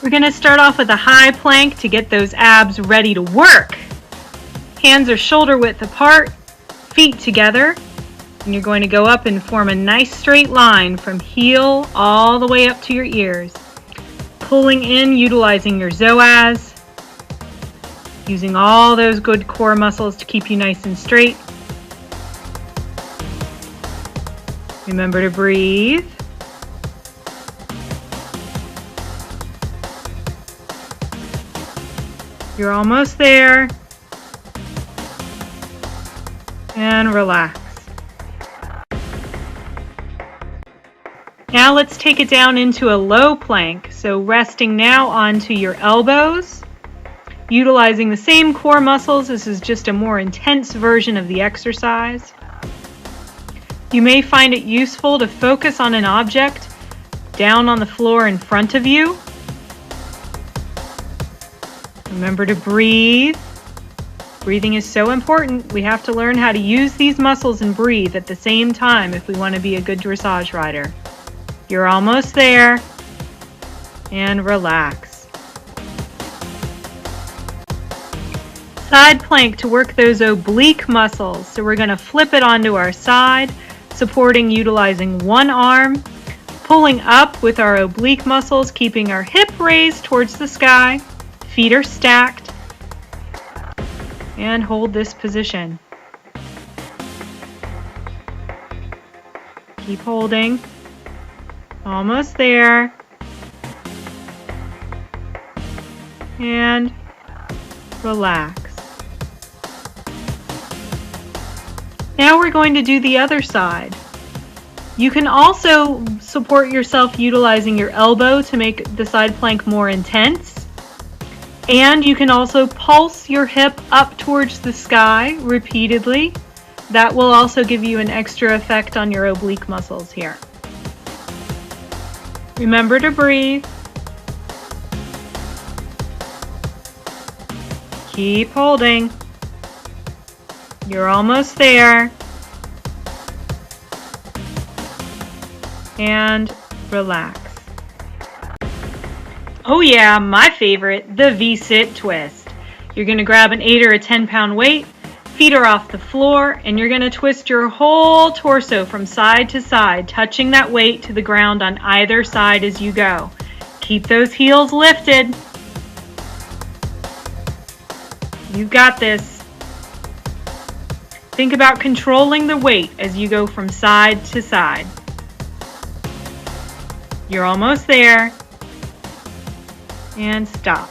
We're going to start off with a high plank to get those abs ready to work. Hands are shoulder width apart, feet together, and you're going to go up and form a nice straight line from heel all the way up to your ears. Pulling in, utilizing your psoas, using all those good core muscles to keep you nice and straight. Remember to breathe. You're almost there. And relax. Now let's take it down into a low plank. So resting now onto your elbows, utilizing the same core muscles. This is just a more intense version of the exercise. You may find it useful to focus on an object down on the floor in front of you. Remember to breathe. Breathing is so important. We have to learn how to use these muscles and breathe at the same time if we want to be a good dressage rider. You're almost there. And relax. Side plank to work those oblique muscles. So we're going to flip it onto our side, supporting utilizing one arm, pulling up with our oblique muscles, keeping our hip raised towards the sky. Feet are stacked. And hold this position. Keep holding. Almost there. And relax. Now we're going to do the other side. You can also support yourself utilizing your elbow to make the side plank more intense. And you can also pulse your hip up towards the sky repeatedly. That will also give you an extra effect on your oblique muscles here. Remember to breathe. Keep holding. You're almost there. And relax. Oh yeah, my favorite, the V-sit twist. You're going to grab an 8 or a 10-pound weight, feet are off the floor, and you're going to twist your whole torso from side to side, touching that weight to the ground on either side as you go. Keep those heels lifted. You've got this. Think about controlling the weight as you go from side to side. You're almost there. And stop.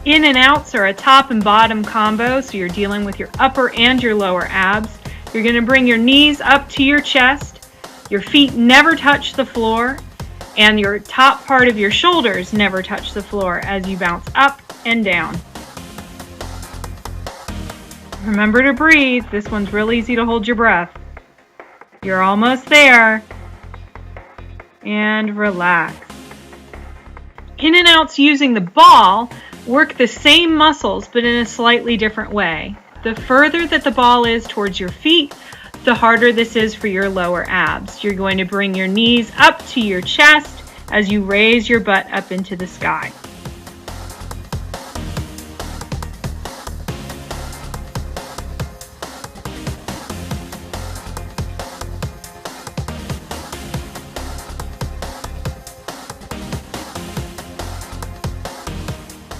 In and outs are a top and bottom combo, so you're dealing with your upper and your lower abs. You're going to bring your knees up to your chest, your feet never touch the floor, and your top part of your shoulders never touch the floor as you bounce up and down. Remember to breathe. This one's real easy to hold your breath. You're almost there. And relax. In and outs using the ball, work the same muscles but in a slightly different way. The further that the ball is towards your feet, the harder this is for your lower abs. You're going to bring your knees up to your chest as you raise your butt up into the sky.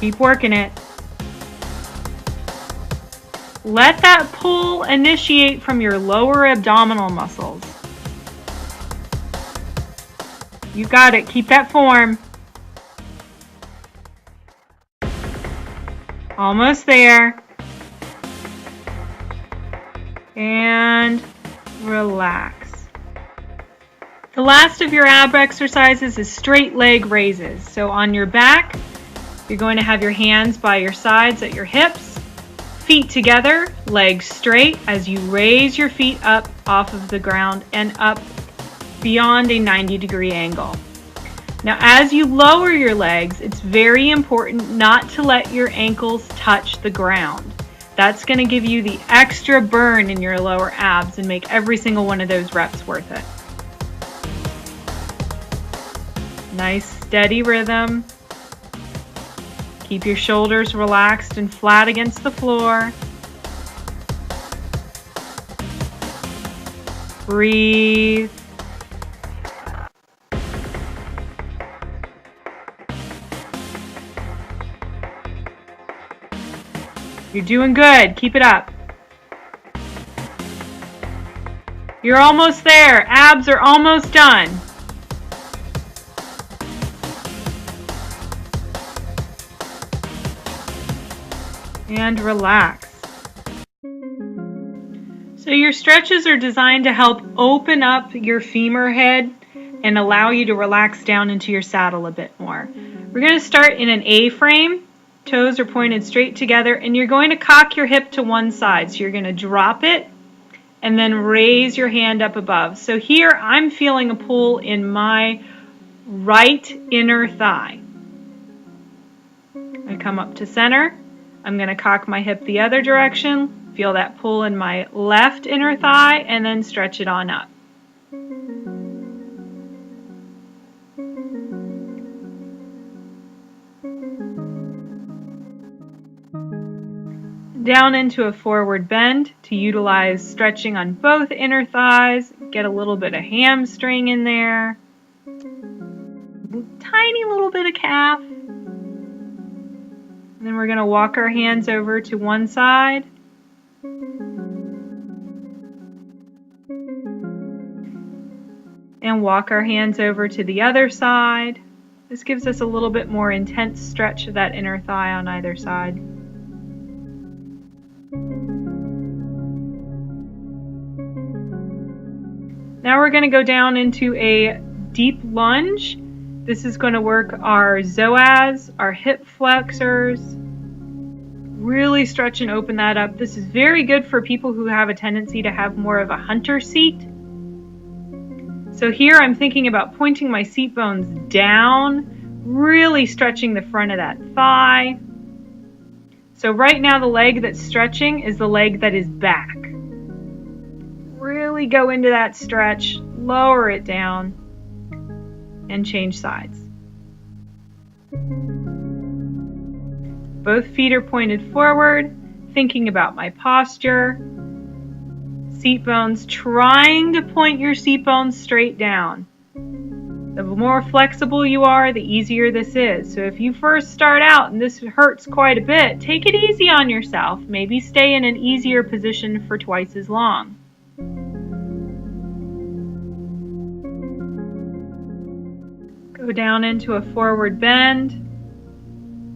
Keep working it. Let that pull initiate from your lower abdominal muscles. You got it. Keep that form. Almost there. And relax. The last of your ab exercises is straight leg raises. So on your back, you're going to have your hands by your sides at your hips, feet together, legs straight as you raise your feet up off of the ground and up beyond a 90-degree angle. Now, as you lower your legs, it's very important not to let your ankles touch the ground. That's going to give you the extra burn in your lower abs and make every single one of those reps worth it. Nice steady rhythm. Keep your shoulders relaxed and flat against the floor. Breathe. You're doing good. Keep it up. You're almost there. Abs are almost done. And relax. So your stretches are designed to help open up your femur head and allow you to relax down into your saddle a bit more. We're going to start in an A-frame. Toes are pointed straight together, and you're going to cock your hip to one side. So you're going to drop it and then raise your hand up above. So here I'm feeling a pull in my right inner thigh. I come up to center. I'm going to cock my hip the other direction, feel that pull in my left inner thigh, and then stretch it on up. Down into a forward bend to utilize stretching on both inner thighs. Get a little bit of hamstring in there. Tiny little bit of calf. And then we're going to walk our hands over to one side. And walk our hands over to the other side. This gives us a little bit more intense stretch of that inner thigh on either side. Now we're going to go down into a deep lunge. This is going to work our psoas, our hip flexors. Really stretch and open that up. This is very good for people who have a tendency to have more of a hunter seat. So here I'm thinking about pointing my seat bones down, really stretching the front of that thigh. So right now the leg that's stretching is the leg that is back. Really go into that stretch, lower it down, and change sides. Both feet are pointed forward, thinking about my posture. Seat bones, trying to point your seat bones straight down. The more flexible you are, the easier this is. So if you first start out and this hurts quite a bit, take it easy on yourself. Maybe stay in an easier position for twice as long. Go down into a forward bend,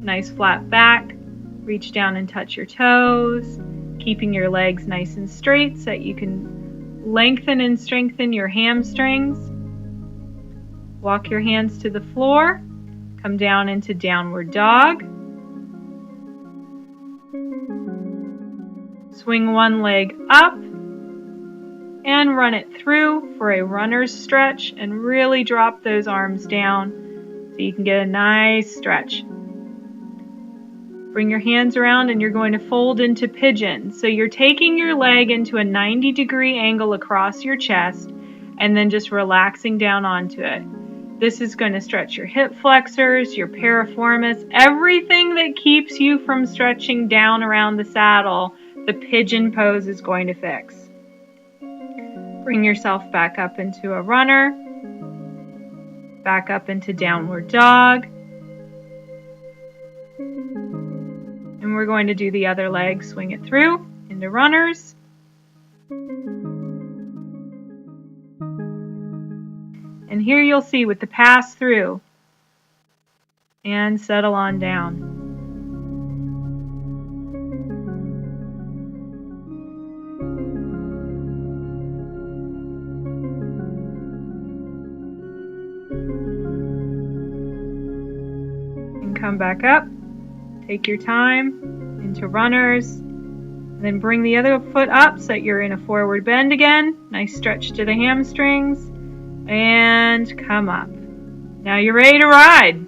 nice flat back, reach down and touch your toes, keeping your legs nice and straight so that you can lengthen and strengthen your hamstrings. Walk your hands to the floor, come down into downward dog. Swing one leg up and run it through for a runner's stretch and really drop those arms down so you can get a nice stretch. Bring your hands around and you're going to fold into pigeon. So you're taking your leg into a 90-degree angle across your chest and then just relaxing down onto it. This is going to stretch your hip flexors, your piriformis, everything that keeps you from stretching down around the saddle, the pigeon pose is going to fix. Bring yourself back up into a runner, back up into downward dog. And we're going to do the other leg, swing it through into runners. And here you'll see with the pass through and settle on down. And come back up. Take your time into runners, and then bring the other foot up so that you're in a forward bend again. Nice stretch to the hamstrings, and come up. Now you're ready to ride.